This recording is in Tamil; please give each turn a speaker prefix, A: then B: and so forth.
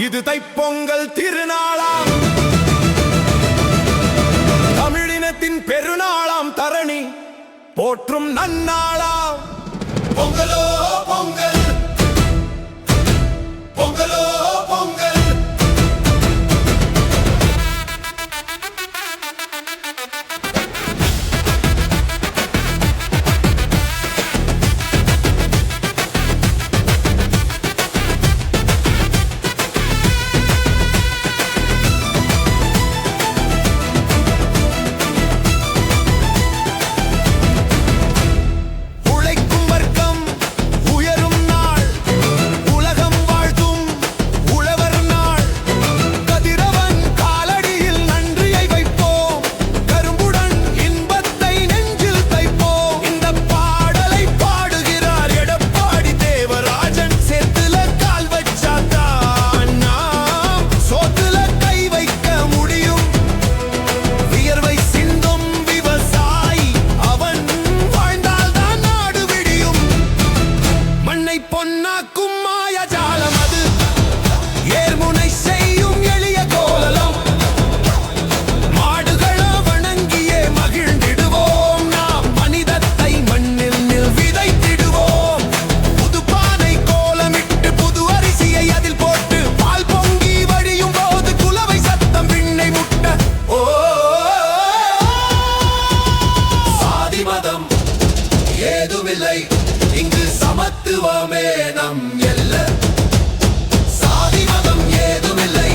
A: இது தைப்பொங்கல் திருநாளாம், தமிழினத்தின் பெருநாளாம், தரணி போற்றும் நன்னாளாம். பொங்கலோ பொங்கல், பொங்கலோ பொங்கல். பொன்னாக்கும் மாயஜாலம் அது, ஏர்முனை செய்யும் எளிய கோலம். மாடுகளோ வணங்கியே மகிழ்ந்திடுவோம், நாம் மனிதத்தை மண்ணில் விதைத்திடுவோம். புது பானை கோலமிட்டு புது அரிசியை அதில் போட்டு பால் பொங்கி வழியும் போது குலவை சத்தம் விண்ணை முட்ட. ஓ சாதி மதம் ஏதுமில்லை இங்கு, சமத்துவமே நம் எல்லை. சாதி மதம் ஏதுமில்லை.